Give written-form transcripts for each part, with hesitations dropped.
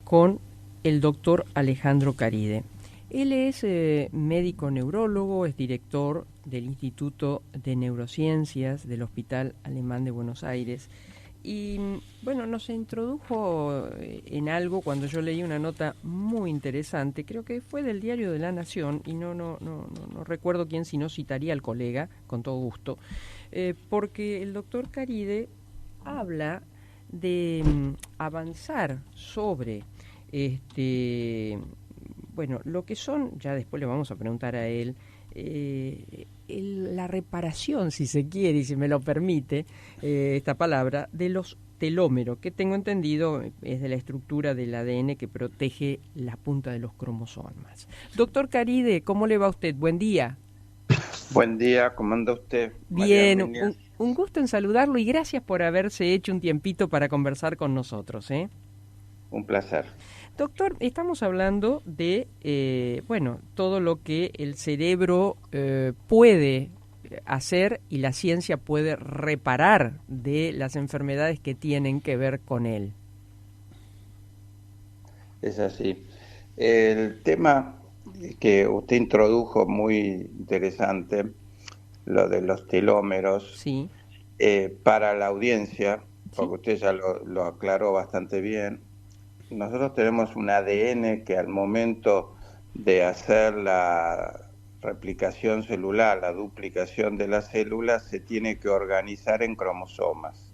con el doctor Alejandro Caride. Él es médico neurólogo, es director del Instituto de Neurociencias del Hospital Alemán de Buenos Aires. Y bueno, nos introdujo en algo cuando yo leí una nota muy interesante, creo que fue del Diario de la Nación, y no recuerdo quién, si no citaría al colega, con todo gusto, porque el doctor Caride habla de avanzar sobre bueno, lo que son, ya después le vamos a preguntar a él, la reparación, si se quiere y si me lo permite, esta palabra, de los telómeros, que tengo entendido es de la estructura del ADN que protege la punta de los cromosomas. Doctor Caride, ¿cómo le va a usted? Buen día. Buen día, ¿cómo anda usted? Bien, un gusto en saludarlo y gracias por haberse hecho un tiempito para conversar con nosotros, ¿eh? Un placer. Doctor, estamos hablando de, bueno, todo lo que el cerebro puede hacer y la ciencia puede reparar de las enfermedades que tienen que ver con él. Es así. El tema que usted introdujo muy interesante, lo de los telómeros, Sí, para la audiencia, sí, porque usted ya lo aclaró bastante bien. Nosotros tenemos un ADN que al momento de hacer la replicación celular, la duplicación de las células, se tiene que organizar en cromosomas.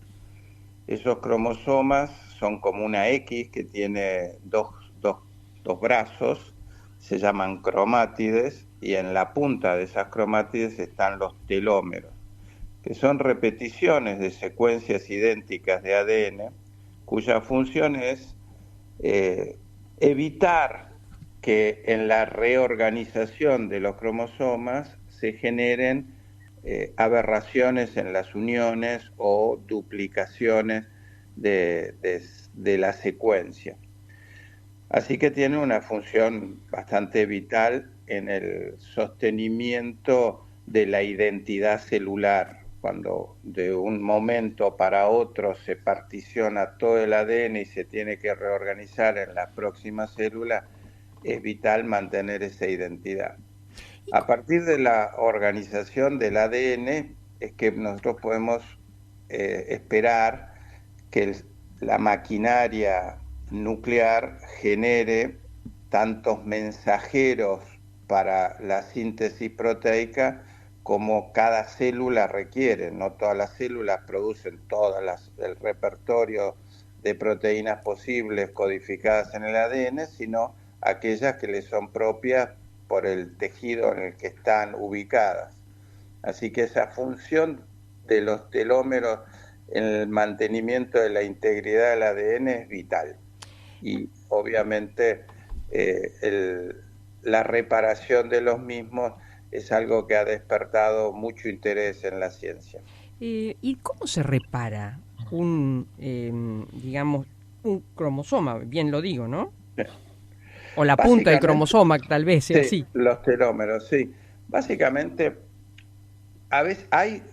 Esos cromosomas son como una X que tiene dos brazos, se llaman cromátides, y en la punta de esas cromátides están los telómeros, que son repeticiones de secuencias idénticas de ADN, cuya función es evitar que en la reorganización de los cromosomas se generen aberraciones en las uniones o duplicaciones de la secuencia. Así que tiene una función bastante vital en el sostenimiento de la identidad celular. Cuando de un momento para otro se particiona todo el ADN y se tiene que reorganizar en la próxima célula, es vital mantener esa identidad. A partir de la organización del ADN es que nosotros podemos esperar que la maquinaria nuclear genere tantos mensajeros para la síntesis proteica como cada célula requiere. No todas las células producen el repertorio de proteínas posibles codificadas en el ADN, sino aquellas que le son propias por el tejido en el que están ubicadas. Así que esa función de los telómeros en el mantenimiento de la integridad del ADN es vital. Y obviamente la reparación de los mismos es algo que ha despertado mucho interés en la ciencia. ¿Y cómo se repara digamos, un cromosoma? Bien lo digo, ¿no? O la punta del Básicamente, cromosoma, tal vez sea sí, así. los telómeros, sí. Básicamente, a veces hay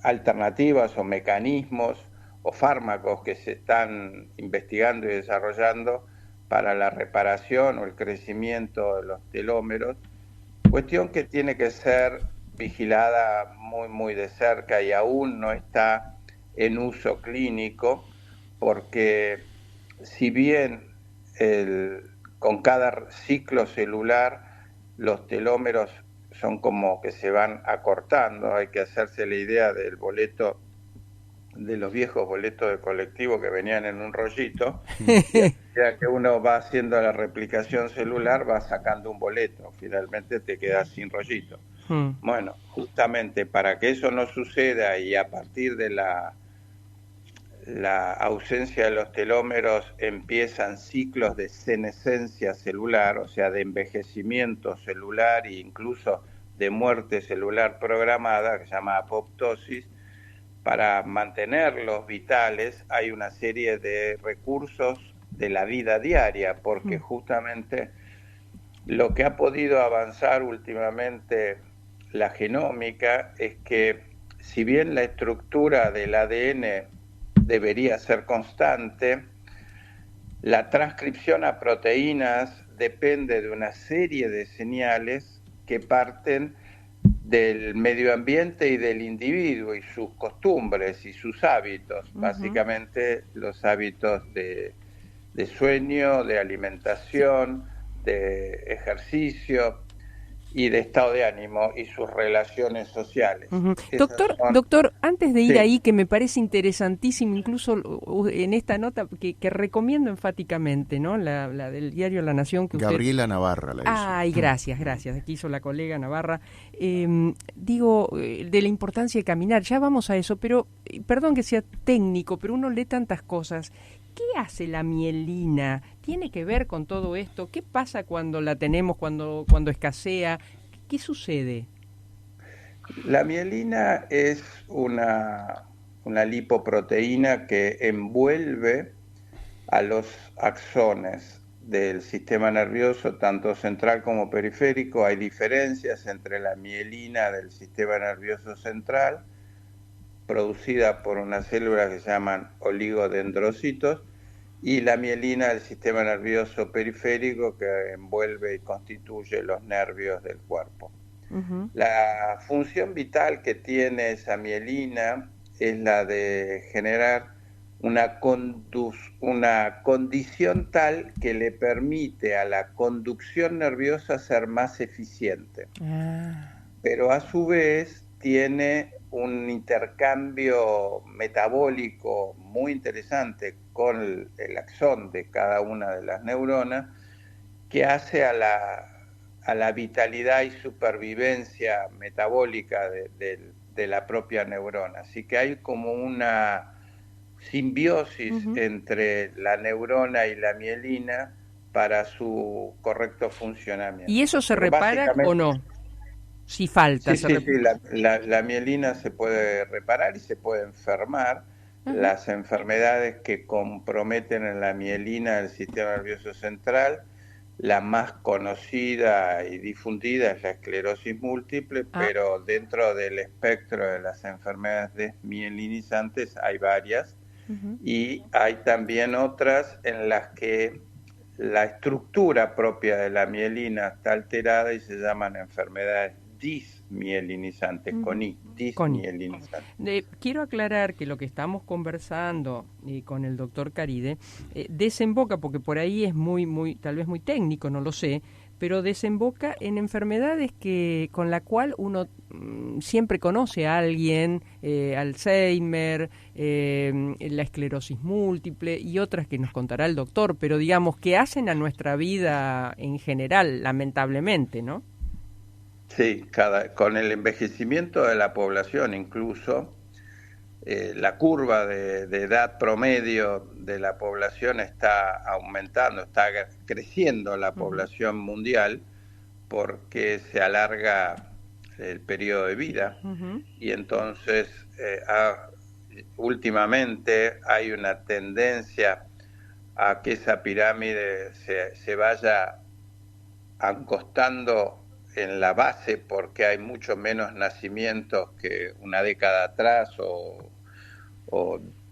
alternativas o mecanismos o fármacos que se están investigando y desarrollando para la reparación o el crecimiento de los telómeros, cuestión que tiene que ser vigilada muy de cerca y aún no está en uso clínico, porque si bien con cada ciclo celular los telómeros son como que se van acortando, hay que hacerse la idea del boleto, de los viejos boletos de colectivo que venían en un rollito, y a medida que uno va haciendo la replicación celular va sacando un boleto, finalmente te quedas sin rollito. Bueno, justamente para que eso no suceda y a partir de la ausencia de los telómeros empiezan ciclos de senescencia celular, o sea, de envejecimiento celular e incluso de muerte celular programada, que se llama apoptosis. Para mantenerlos vitales hay una serie de recursos de la vida diaria, porque justamente lo que ha podido avanzar últimamente la genómica es que si bien la estructura del ADN debería ser constante, La transcripción a proteínas depende de una serie de señales que parten del medio ambiente y del individuo y sus costumbres y sus hábitos, básicamente los hábitos de sueño, de Sí. alimentación, de ejercicio y de estado de ánimo y sus relaciones sociales. Ujú. Esas Doctor, son, doctor, antes de ir sí, ahí, que me parece interesantísimo, incluso en esta nota que recomiendo enfáticamente, ¿no? La del diario La Nación que usted... Gabriela Navarra la hizo. Ay, gracias, gracias. Aquí hizo la colega Navarra. De la importancia de caminar, ya vamos a eso, pero perdón que sea técnico, pero uno lee tantas cosas. ¿Qué hace la mielina? ¿Tiene que ver con todo esto? ¿Qué pasa cuando la tenemos, cuando escasea? ¿Qué sucede? la mielina es una lipoproteína que envuelve a los axones del sistema nervioso, tanto central como periférico. Hay diferencias entre la mielina del sistema nervioso central, producida por unas células que se llaman oligodendrocitos, y la mielina del sistema nervioso periférico que envuelve y constituye los nervios del cuerpo. Ujú. La función vital que tiene esa mielina es la de generar una condición tal que le permite a la conducción nerviosa ser más eficiente, Ah. pero a su vez tiene un intercambio metabólico muy interesante con el axón de cada una de las neuronas que hace a la vitalidad y supervivencia metabólica de la propia neurona. Así que hay como una simbiosis Ujú. entre la neurona y la mielina para su correcto ¿Y funcionamiento. eso se Pero repara o básicamente, no? Si falta, sí, sí, sí, la mielina se puede reparar y se puede enfermar. Ujú. Las enfermedades que comprometen en la mielina del sistema nervioso central, la más conocida y difundida es la esclerosis múltiple, Ah, pero dentro del espectro de las enfermedades desmielinizantes hay varias ujú. y hay también otras en las que la estructura propia de la mielina está alterada y se llaman enfermedades dismielinizantes, con Ujú. I, Connie, dismielinizantes. quiero aclarar que lo que estamos conversando con el doctor Caride desemboca, porque por ahí es tal vez muy técnico, no lo sé, pero desemboca en enfermedades con la cual uno siempre conoce a alguien, Alzheimer, la esclerosis múltiple y otras que nos contará el doctor, pero digamos que hacen a nuestra vida en general, lamentablemente, ¿no? Sí, con el envejecimiento de la población incluso, la curva de edad promedio de la población está aumentando, está creciendo la Ujú. población mundial porque se alarga el periodo de vida Ujú. y entonces últimamente hay una tendencia a que esa pirámide se vaya acostando en la base porque hay mucho menos nacimientos que una década atrás o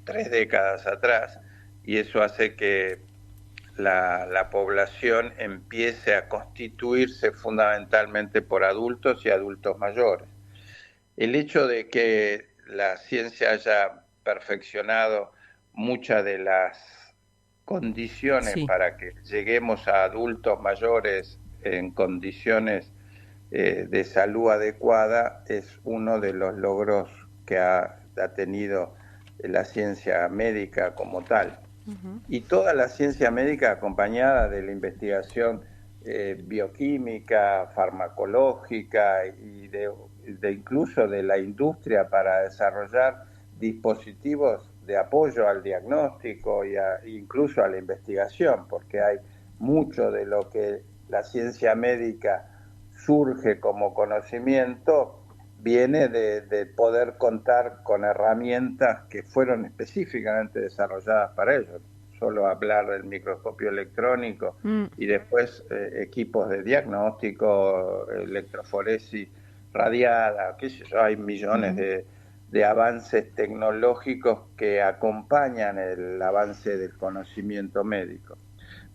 3 décadas atrás, y eso hace que la población empiece a constituirse fundamentalmente por adultos y adultos mayores. El hecho de que la ciencia haya perfeccionado muchas de las condiciones Sí. para que lleguemos a adultos mayores en condiciones de salud adecuada es uno de los logros que ha tenido la ciencia médica como tal. Ujú. Y toda la ciencia médica acompañada de la investigación bioquímica, farmacológica y de incluso de la industria para desarrollar dispositivos de apoyo al diagnóstico incluso a la investigación, porque hay mucho de lo que la ciencia médica surge como conocimiento viene de poder contar con herramientas que fueron específicamente desarrolladas para ello. Solo hablar del microscopio electrónico Mm. y después equipos de diagnóstico, electroforesis radiada, qué sé yo, hay millones Ujú. de avances tecnológicos que acompañan el avance del conocimiento médico.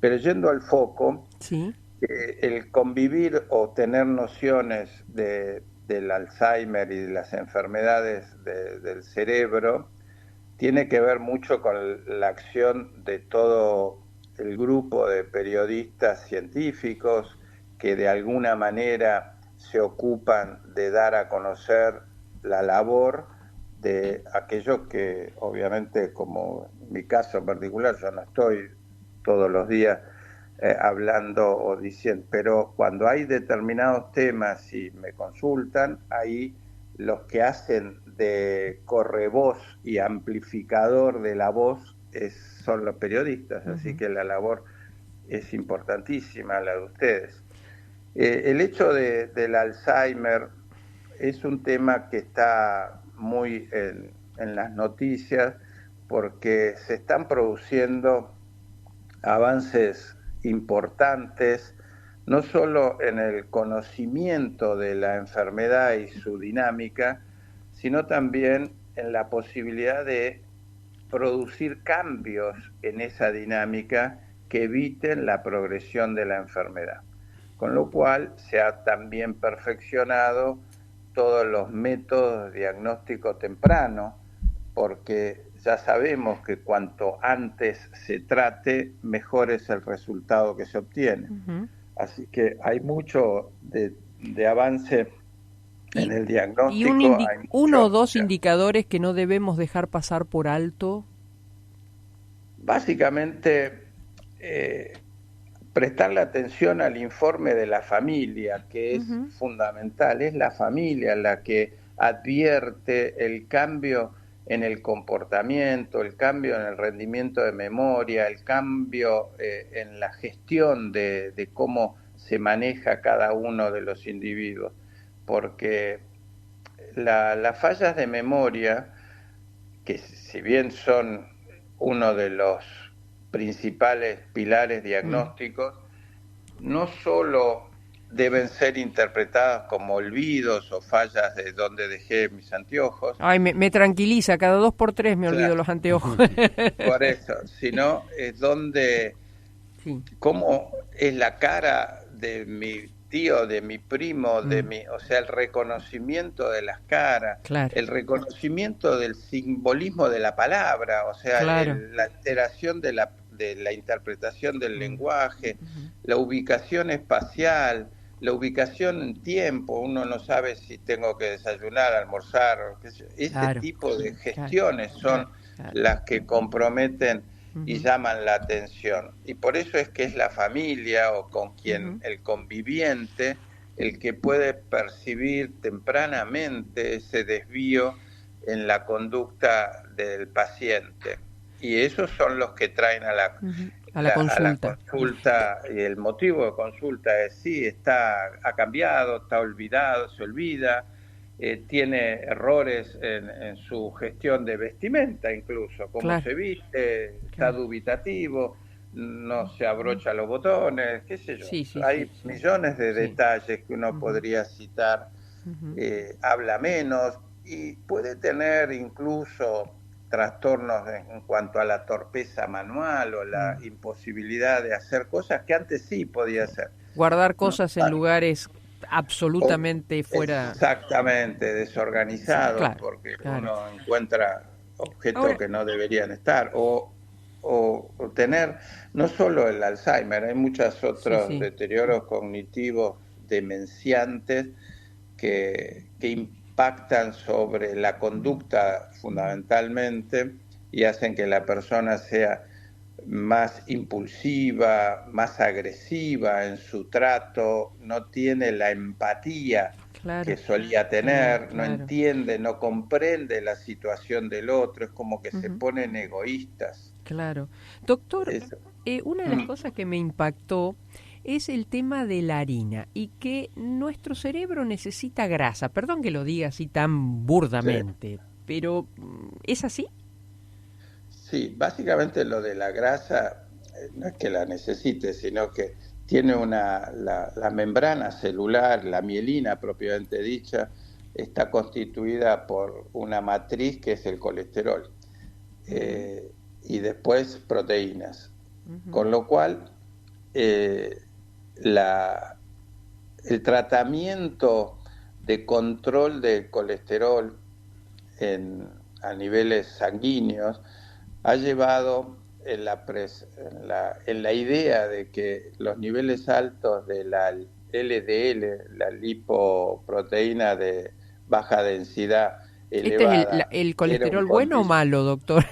Pero yendo al foco, Sí. el convivir o tener nociones del Alzheimer y de las enfermedades del cerebro tiene que ver mucho con la acción de todo el grupo de periodistas científicos que de alguna manera se ocupan de dar a conocer la labor de aquellos que, obviamente, como en mi caso en particular, yo no estoy todos los días hablando o diciendo, pero cuando hay determinados temas y me consultan, ahí los que hacen de correvoz y amplificador de la voz son los periodistas, así que la labor es importantísima, la de ustedes. El hecho del Alzheimer es un tema que está muy en las noticias porque se están produciendo avances importantes, no solo en el conocimiento de la enfermedad y su dinámica, sino también en la posibilidad de producir cambios en esa dinámica que eviten la progresión de la enfermedad. Con lo cual se ha también perfeccionado todos los métodos de diagnóstico temprano, porque ya sabemos que cuanto antes se trate, mejor es el resultado que se obtiene. Así que hay mucho de avance en el diagnóstico. Y uno o dos indicadores que no debemos dejar pasar por alto. Básicamente, prestarle atención al informe de la familia, que es fundamental. Es la familia la que advierte el cambio en el comportamiento, el cambio en el rendimiento de memoria, el cambio en la gestión de cómo se maneja cada uno de los individuos. Porque las fallas de memoria, que si bien son uno de los principales pilares diagnósticos, no solo deben ser interpretadas como olvidos o fallas de dónde dejé mis anteojos. Ay, me tranquiliza, cada 2 por 3 me olvido los anteojos. Por eso, sino es donde, cómo es la cara de mi tío, de mi primo, o sea, el reconocimiento de las caras, el reconocimiento del simbolismo de la palabra, o sea, la alteración de la interpretación del lenguaje, la ubicación espacial, la ubicación en tiempo. Uno no sabe si tengo que desayunar, almorzar, ese tipo de gestiones son las que comprometen y llaman la atención. Y por eso es que es la familia o con quien el conviviente el que puede percibir tempranamente ese desvío en la conducta del paciente. Y esos son los que traen a la consulta. Y el motivo de consulta es sí, ha cambiado, está olvidado, se olvida, tiene errores en su gestión de vestimenta, incluso cómo se viste, está dubitativo, no se abrocha los botones, qué sé yo. Hay millones de detalles que uno podría citar. Habla menos y puede tener incluso trastornos en cuanto a la torpeza manual o la imposibilidad de hacer cosas que antes sí podía hacer. Guardar cosas en lugares absolutamente fuera. Exactamente, desorganizados, porque uno encuentra objetos que no deberían estar. O tener no solo el Alzheimer, hay muchos otros deterioros cognitivos demenciantes que impactan sobre la conducta fundamentalmente y hacen que la persona sea más impulsiva, más agresiva en su trato, no tiene la empatía que solía tener, no entiende, no comprende la situación del otro, es como que se ponen egoístas. Claro. Doctor, una de las cosas que me impactó es el tema de la harina y que nuestro cerebro necesita grasa. Perdón que lo diga así tan burdamente, pero ¿es así? Sí, básicamente lo de la grasa no es que la necesite, sino que tiene la membrana celular, la mielina propiamente dicha, está constituida por una matriz que es el colesterol, y después proteínas. Con lo cual, el tratamiento de control del colesterol a niveles sanguíneos ha llevado en la idea de que los niveles altos de la LDL, la lipoproteína de baja densidad elevada, ¿Este es el colesterol bueno o malo, doctor?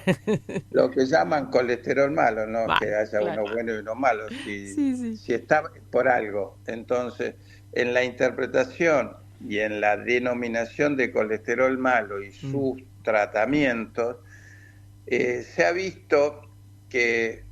lo que llaman colesterol malo, no Malo, que haya claro. uno bueno y uno malo, Sí. si está por algo. Entonces, en la interpretación y en la denominación de colesterol malo y sus tratamientos, se ha visto que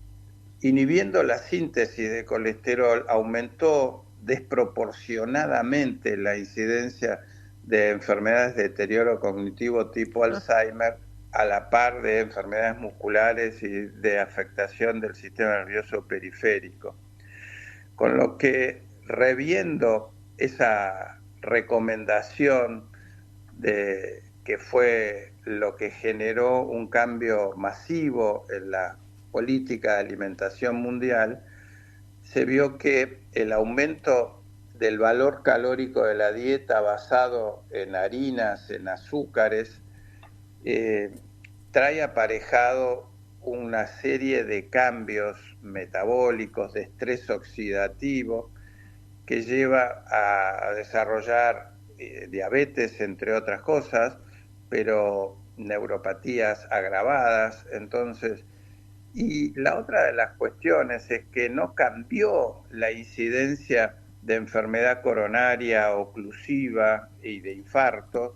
inhibiendo la síntesis de colesterol aumentó desproporcionadamente la incidencia de enfermedades de deterioro cognitivo tipo Alzheimer, a la par de enfermedades musculares y de afectación del sistema nervioso periférico. Con lo que, reviendo esa recomendación que fue lo que generó un cambio masivo en la política de alimentación mundial, se vio que el aumento del valor calórico de la dieta basado en harinas, en azúcares, trae aparejado una serie de cambios metabólicos, de estrés oxidativo, que lleva a desarrollar diabetes, entre otras cosas, pero neuropatías agravadas. Entonces, y la otra de las cuestiones es que no cambió la incidencia de enfermedad coronaria oclusiva y de infarto,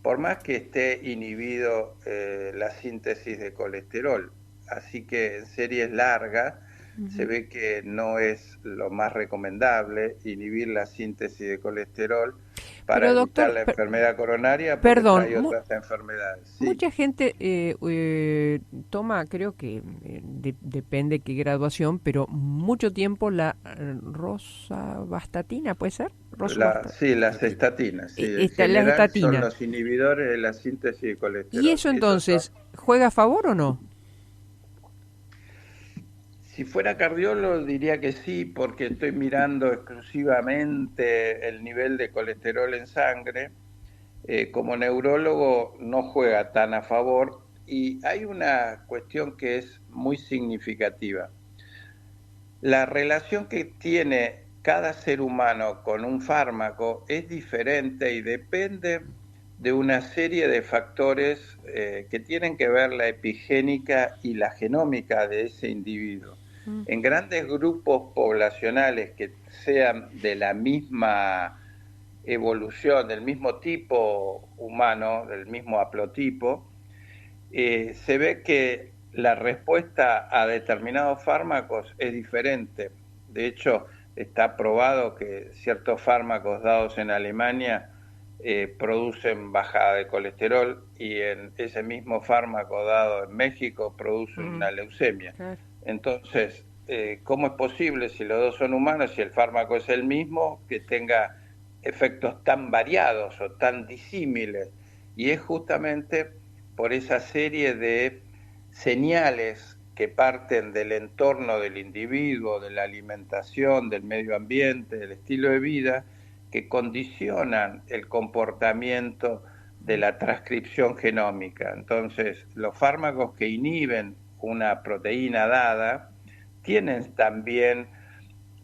por más que esté inhibido la síntesis de colesterol. Así que en series largas se ve que no es lo más recomendable inhibir la síntesis de colesterol para Pero evitar doctor, la enfermedad coronaria, porque perdón, trae otras enfermedades. Sí. Mucha gente toma, creo que depende qué graduación, pero mucho tiempo la rosuvastatina, ¿puede ser? Sí, las estatinas. Sí. En Las general son estatinas. los inhibidores de la síntesis de ¿Y colesterol. eso entonces juega a favor o no? Si fuera cardiólogo diría que sí, porque estoy mirando exclusivamente el nivel de colesterol en sangre. Como neurólogo no juega tan a favor, y hay una cuestión que es muy significativa. La relación que tiene cada ser humano con un fármaco es diferente y depende de una serie de factores que tienen que ver la epigénica y la genómica de ese individuo. En grandes grupos poblacionales que sean de la misma evolución, del mismo tipo humano, del mismo haplotipo, se ve que la respuesta a determinados fármacos es diferente. De hecho, está probado que ciertos fármacos dados en Alemania producen bajada de colesterol, y en ese mismo fármaco dado en México produce una leucemia. Claro. Entonces, ¿cómo es posible, si los dos son humanos y el fármaco es el mismo, que tenga efectos tan variados o tan disímiles? Y es justamente por esa serie de señales que parten del entorno del individuo, de la alimentación, del medio ambiente, del estilo de vida, que condicionan el comportamiento de la transcripción genómica. Entonces, los fármacos que inhiben una proteína dada tienen también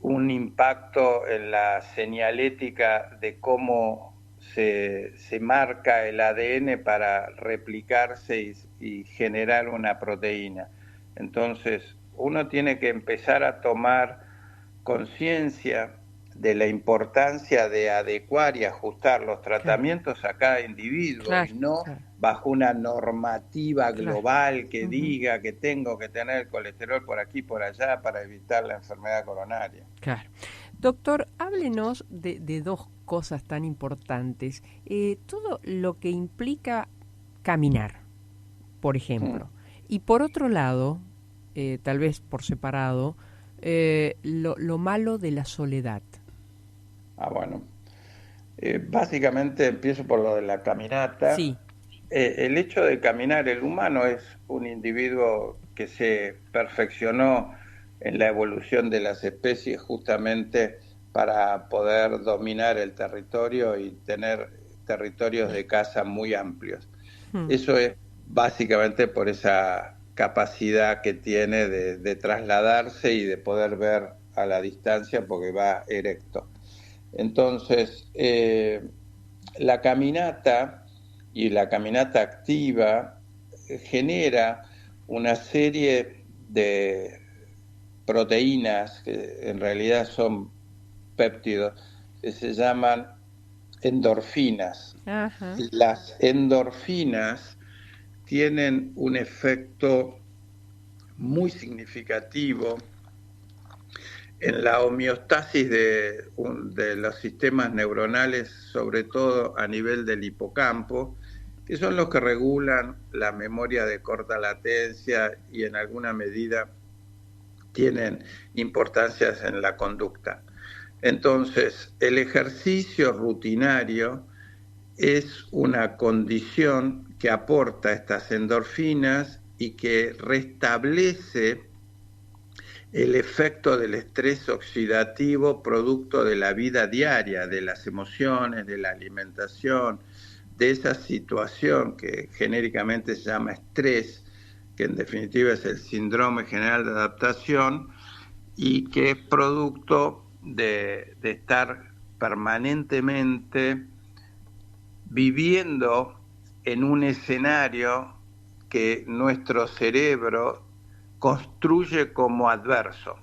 un impacto en la señalética de cómo se marca el ADN para replicarse y generar una proteína. Entonces, uno tiene que empezar a tomar conciencia de la importancia de adecuar y ajustar los tratamientos a cada individuo, y no bajo una normativa global que diga que tengo que tener colesterol por aquí y por allá para evitar la enfermedad coronaria. Claro. Doctor, háblenos de dos cosas tan importantes. Todo lo que implica caminar, por ejemplo. Y por otro lado, tal vez por separado, lo malo de la soledad. Bueno. Básicamente empiezo por lo de la caminata. Sí. El hecho de caminar, el humano es un individuo que se perfeccionó en la evolución de las especies justamente para poder dominar el territorio y tener territorios de caza muy amplios. Mm. Eso es básicamente por esa capacidad que tiene de trasladarse y de poder ver a la distancia porque va erecto. Entonces, la caminata y la caminata activa genera una serie de proteínas que en realidad son péptidos que se llaman endorfinas. Ajá. Las endorfinas tienen un efecto muy significativo en la homeostasis de los sistemas neuronales, sobre todo a nivel del hipocampo, que son los que regulan la memoria de corta latencia y en alguna medida tienen importancias en la conducta. Entonces, el ejercicio rutinario es una condición que aporta estas endorfinas y que restablece el efecto del estrés oxidativo producto de la vida diaria, de las emociones, de la alimentación, de esa situación que genéricamente se llama estrés, que en definitiva es el síndrome general de adaptación y que es producto de estar permanentemente viviendo en un escenario que nuestro cerebro construye como adverso.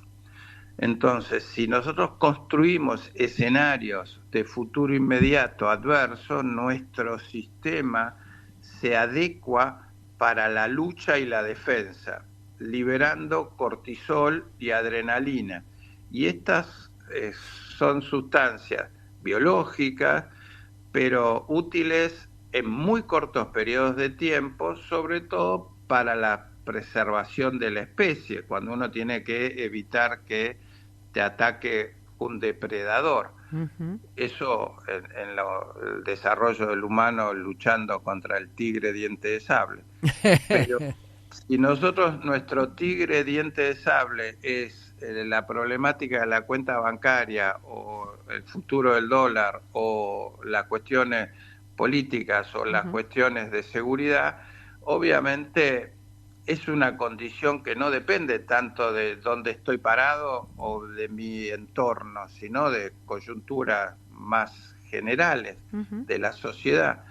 Entonces, si nosotros construimos escenarios de futuro inmediato adverso, nuestro sistema se adecua para la lucha y la defensa, liberando cortisol y adrenalina. Y estas son sustancias biológicas, pero útiles en muy cortos periodos de tiempo, sobre todo para la preservación de la especie, cuando uno tiene que evitar que te ataque un depredador. Uh-huh. Eso en el desarrollo del humano luchando contra el tigre diente de sable. Pero si nosotros, nuestro tigre diente de sable es la problemática de la cuenta bancaria o el futuro del dólar o las cuestiones políticas o las cuestiones de seguridad, obviamente es una condición que no depende tanto de dónde estoy parado o de mi entorno, sino de coyunturas más generales de la sociedad.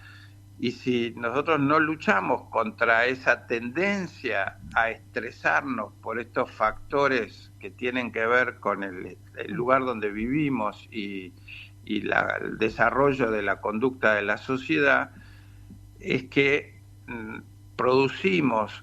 Y si nosotros no luchamos contra esa tendencia a estresarnos por estos factores que tienen que ver con el lugar donde vivimos y el desarrollo de la conducta de la sociedad, es que producimos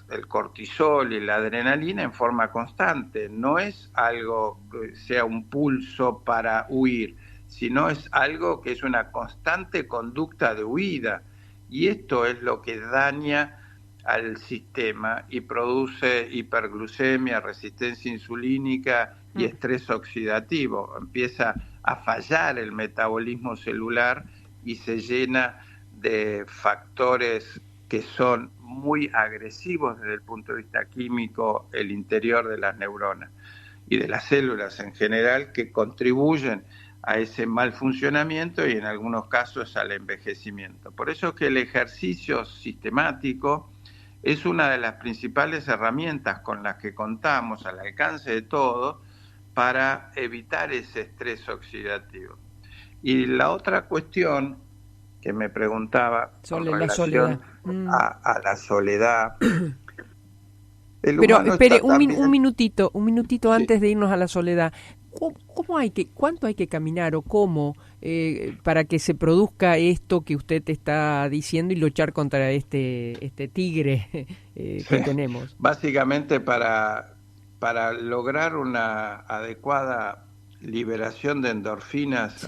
el cortisol y la adrenalina en forma constante. No es algo que sea un pulso para huir, sino es algo que es una constante conducta de huida. Y esto es lo que daña al sistema y produce hiperglucemia, resistencia insulínica y estrés oxidativo. Empieza a fallar el metabolismo celular y se llena de factores que son muy agresivos desde el punto de vista químico, el interior de las neuronas y de las células en general, que contribuyen a ese mal funcionamiento y en algunos casos al envejecimiento. Por eso es que el ejercicio sistemático es una de las principales herramientas con las que contamos al alcance de todos para evitar ese estrés oxidativo. Y la otra cuestión que me preguntaba con relación a la soledad. Pero espere, también... un minutito antes de irnos a la soledad. ¿Cuánto hay que caminar o cómo para que se produzca esto que usted está diciendo y luchar contra este tigre que tenemos? Básicamente para lograr una adecuada liberación de endorfinas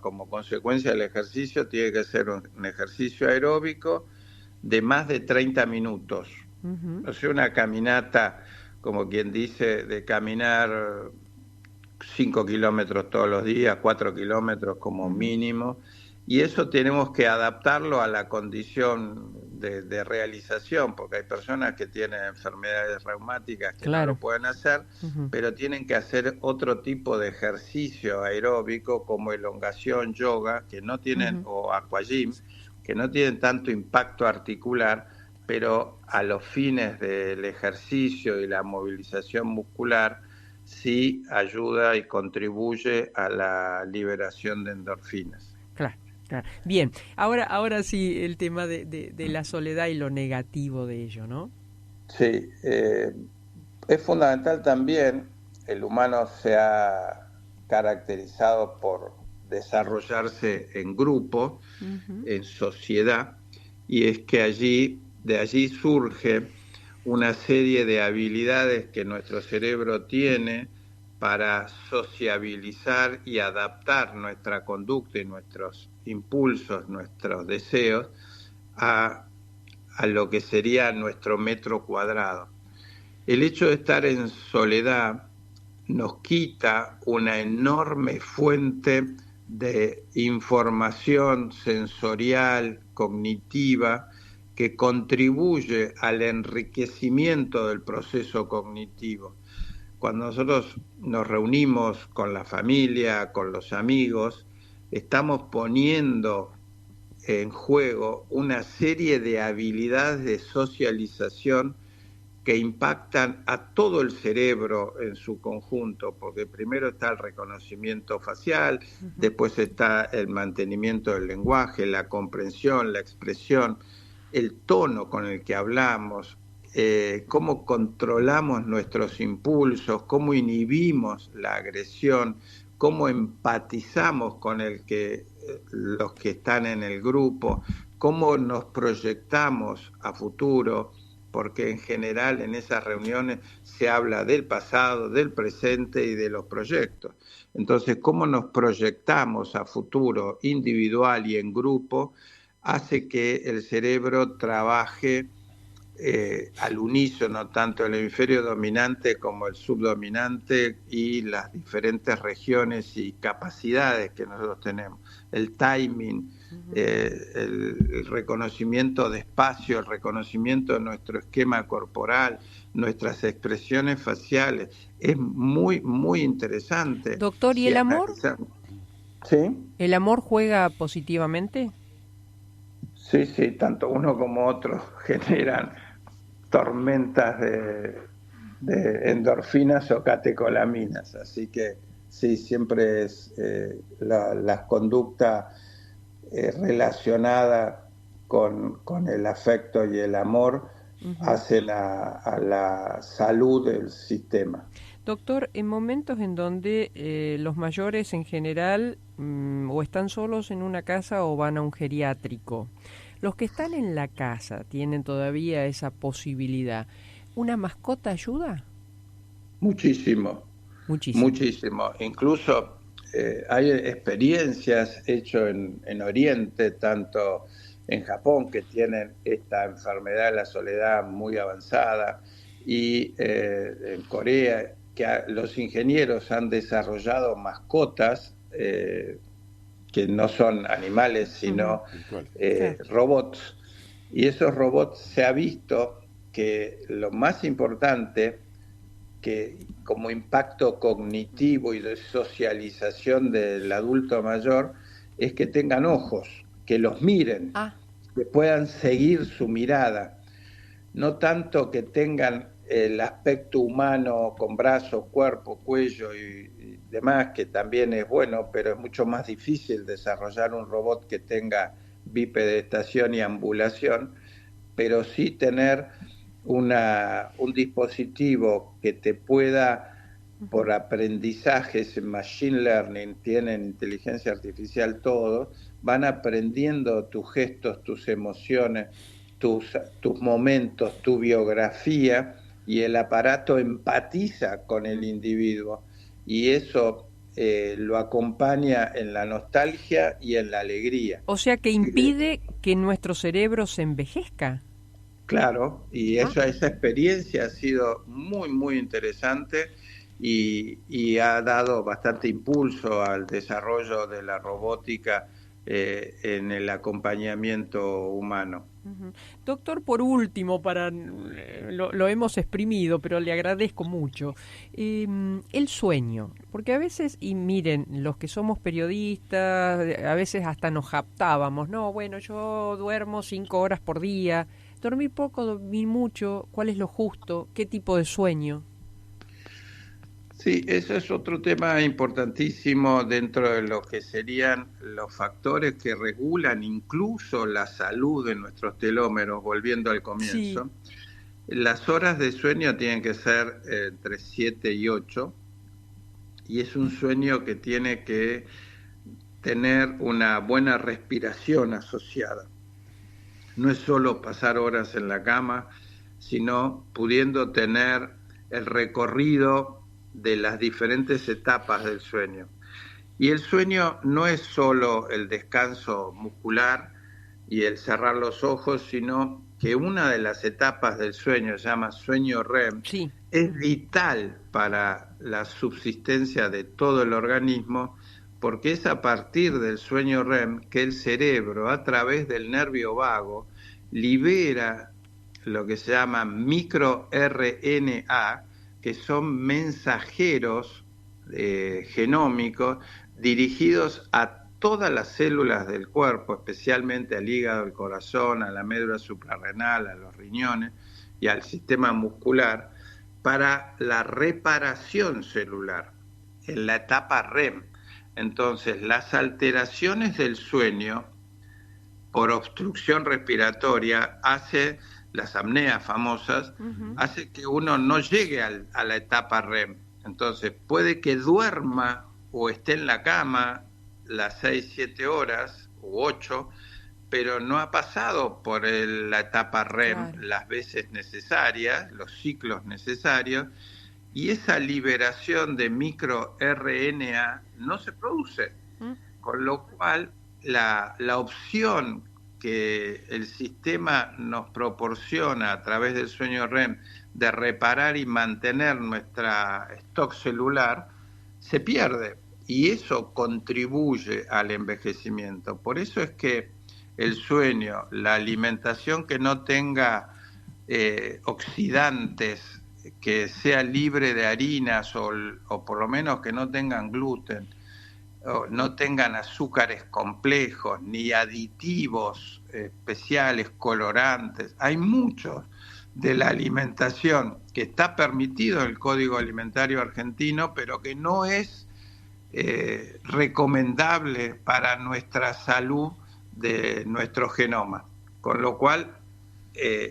como consecuencia del ejercicio, tiene que ser un ejercicio aeróbico de más de 30 minutos. O sea, una caminata, como quien dice, de caminar 5 kilómetros todos los días, 4 kilómetros como mínimo, y eso tenemos que adaptarlo a la condición de realización, porque hay personas que tienen enfermedades reumáticas que no lo pueden hacer, pero tienen que hacer otro tipo de ejercicio aeróbico como elongación, yoga, que no tienen, o aquagym, que no tienen tanto impacto articular, pero a los fines del ejercicio y la movilización muscular sí ayuda y contribuye a la liberación de endorfinas. Claro. Bien, ahora sí el tema de la soledad y lo negativo de ello, ¿no? Sí, es fundamental también, el humano se ha caracterizado por desarrollarse en grupo, en sociedad, y es que de allí surge una serie de habilidades que nuestro cerebro tiene para sociabilizar y adaptar nuestra conducta y nuestros impulsos, nuestros deseos a lo que sería nuestro metro cuadrado. El hecho de estar en soledad nos quita una enorme fuente de información sensorial, cognitiva, que contribuye al enriquecimiento del proceso cognitivo. Cuando nosotros nos reunimos con la familia, con los amigos, estamos poniendo en juego una serie de habilidades de socialización que impactan a todo el cerebro en su conjunto, porque primero está el reconocimiento facial, después está el mantenimiento del lenguaje, la comprensión, la expresión, el tono con el que hablamos, cómo controlamos nuestros impulsos, cómo inhibimos la agresión, cómo empatizamos con los que están en el grupo, cómo nos proyectamos a futuro, porque en general en esas reuniones se habla del pasado, del presente y de los proyectos. Entonces, cómo nos proyectamos a futuro individual y en grupo hace que el cerebro trabaje al unísono, tanto el hemisferio dominante como el subdominante y las diferentes regiones y capacidades que nosotros tenemos. El timing, el reconocimiento de espacio, el reconocimiento de nuestro esquema corporal, nuestras expresiones faciales. Es muy, muy interesante. Doctor, ¿y el amor? ¿Sí? ¿El amor juega positivamente? Sí, tanto uno como otro generan tormentas de endorfinas o catecolaminas, así que sí, siempre es la conducta relacionada con el afecto y el amor hacen a la salud del sistema. Doctor, en momentos en donde los mayores en general o están solos en una casa o van a un geriátrico, los que están en la casa tienen todavía esa posibilidad, ¿una mascota ayuda? Muchísimo. Incluso hay experiencias hechas en Oriente, tanto en Japón, que tienen esta enfermedad de la soledad muy avanzada, y en Corea, que los ingenieros han desarrollado mascotas que no son animales, sino robots, y esos robots se ha visto que lo más importante que como impacto cognitivo y de socialización del adulto mayor es que tengan ojos, que los miren, que puedan seguir su mirada, no tanto que tengan el aspecto humano con brazos, cuerpo, cuello y demás, que también es bueno, pero es mucho más difícil desarrollar un robot que tenga bipedestación y ambulación, pero sí tener un dispositivo que te pueda, por aprendizajes, machine learning, tienen inteligencia artificial todos, van aprendiendo tus gestos, tus emociones, tus momentos, tu biografía, y el aparato empatiza con el individuo, y eso lo acompaña en la nostalgia y en la alegría. O sea que impide que nuestro cerebro se envejezca. Claro, y esa experiencia ha sido muy, muy interesante, y ha dado bastante impulso al desarrollo de la robótica en el acompañamiento humano. Ujú. Doctor, por último, lo hemos exprimido, pero le agradezco mucho, el sueño, porque a veces, y miren, los que somos periodistas, a veces hasta nos jactábamos, no, bueno, yo duermo 5 horas por día, dormir poco, dormir mucho, ¿cuál es lo justo? ¿Qué tipo de sueño? Sí, eso es otro tema importantísimo dentro de lo que serían los factores que regulan incluso la salud de nuestros telómeros, volviendo al Sí. comienzo. Las horas de sueño tienen que ser entre 7 y 8 y es un sueño que tiene que tener una buena respiración asociada. No es solo pasar horas en la cama, sino pudiendo tener el recorrido de las diferentes etapas del sueño. Y el sueño no es solo el descanso muscular y el cerrar los ojos, sino que una de las etapas del sueño, se llama sueño REM, Sí. es vital para la subsistencia de todo el organismo, porque es a partir del sueño REM que el cerebro, a través del nervio vago, libera lo que se llama microRNA, que son mensajeros genómicos dirigidos a todas las células del cuerpo, especialmente al hígado, al corazón, a la médula suprarrenal, a los riñones y al sistema muscular, para la reparación celular en la etapa REM. Entonces, las alteraciones del sueño por obstrucción respiratoria hace, las apneas famosas, Ujú. hace que uno no llegue a la etapa REM. Entonces, puede que duerma o esté en la cama las 6, 7 horas u 8, pero no ha pasado por la etapa REM Claro. las veces necesarias, los ciclos necesarios, y esa liberación de microRNA no se produce, ¿Mm? con lo cual la opción que el sistema nos proporciona a través del sueño REM de reparar y mantener nuestra stock celular se pierde, y eso contribuye al envejecimiento. Por eso es que el sueño, la alimentación que no tenga oxidantes, que sea libre de harinas o por lo menos que no tengan gluten, o no tengan azúcares complejos ni aditivos especiales, colorantes. Hay muchos de la alimentación que está permitido en el Código Alimentario Argentino, pero que no es recomendable para nuestra salud de nuestro genoma. Con lo cual,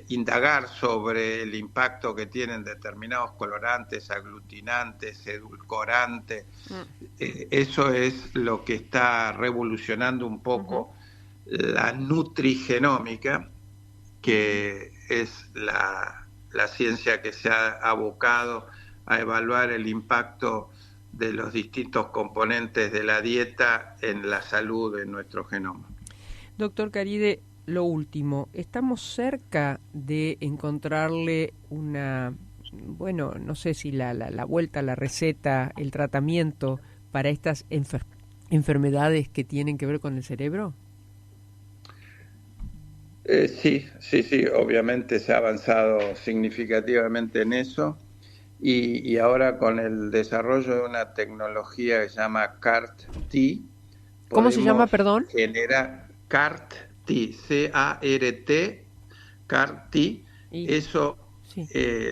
indagar sobre el impacto que tienen determinados colorantes, aglutinantes, edulcorantes, Mm. eso es lo que está revolucionando un Ujú. poco la nutrigenómica, que es la ciencia que se ha abocado a evaluar el impacto de los distintos componentes de la dieta en la salud de nuestro genoma. Doctor Caride, lo último, ¿estamos cerca de encontrarle una, bueno, no sé si la vuelta, la receta, el tratamiento para estas enfermedades que tienen que ver con el cerebro? Sí, obviamente se ha avanzado significativamente en eso, y ahora con el desarrollo de una tecnología que se llama CART-T, ¿Cómo se llama, podemos perdón? generar CART-T, C-A-R-T, CAR-T. Y, Eso sí.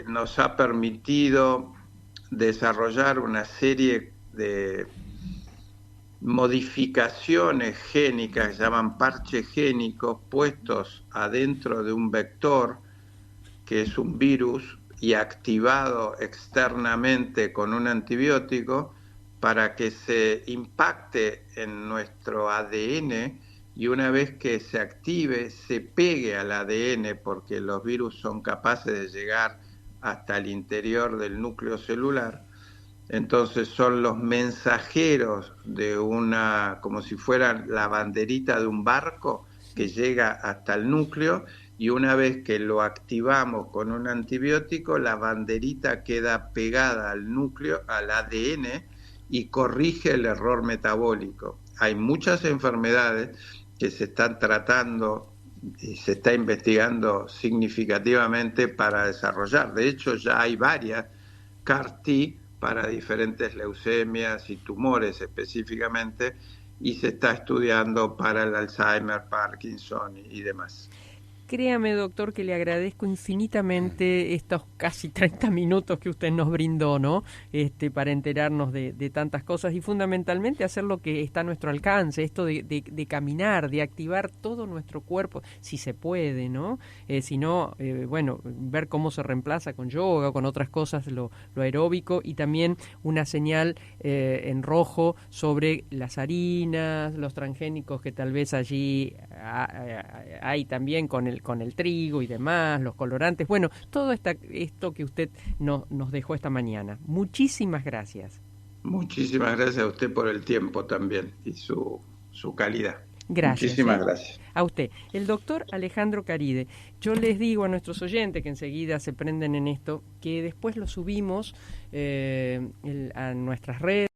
nos ha permitido desarrollar una serie de modificaciones génicas que se llaman parches génicos puestos adentro de un vector que es un virus y activado externamente con un antibiótico para que se impacte en nuestro ADN, y una vez que se active se pegue al ADN, porque los virus son capaces de llegar hasta el interior del núcleo celular. Entonces son los mensajeros de como si fueran la banderita de un barco que Sí. llega hasta el núcleo y una vez que lo activamos con un antibiótico, la banderita queda pegada al núcleo, al ADN, y corrige el error metabólico. Hay muchas enfermedades que se están tratando y se está investigando significativamente para desarrollar. De hecho, ya hay varias CAR-T para diferentes leucemias y tumores específicamente, y se está estudiando para el Alzheimer, Parkinson y demás. Créame, doctor, que le agradezco infinitamente estos casi 30 minutos que usted nos brindó, ¿no? Para enterarnos de tantas cosas y fundamentalmente hacer lo que está a nuestro alcance, esto de caminar, de activar todo nuestro cuerpo, si se puede, ¿no? Si no, bueno, ver cómo se reemplaza con yoga, con otras cosas, lo aeróbico, y también una señal en rojo sobre las harinas, los transgénicos que tal vez allí hay también con el trigo y demás, los colorantes, bueno, todo esto que usted nos dejó esta mañana. Muchísimas gracias. Muchísimas gracias a usted por el tiempo también y su calidad. Gracias. Muchísimas gracias. A usted, el doctor Alejandro Caride. Yo les digo a nuestros oyentes que enseguida se prenden en esto, que después lo subimos a nuestras redes.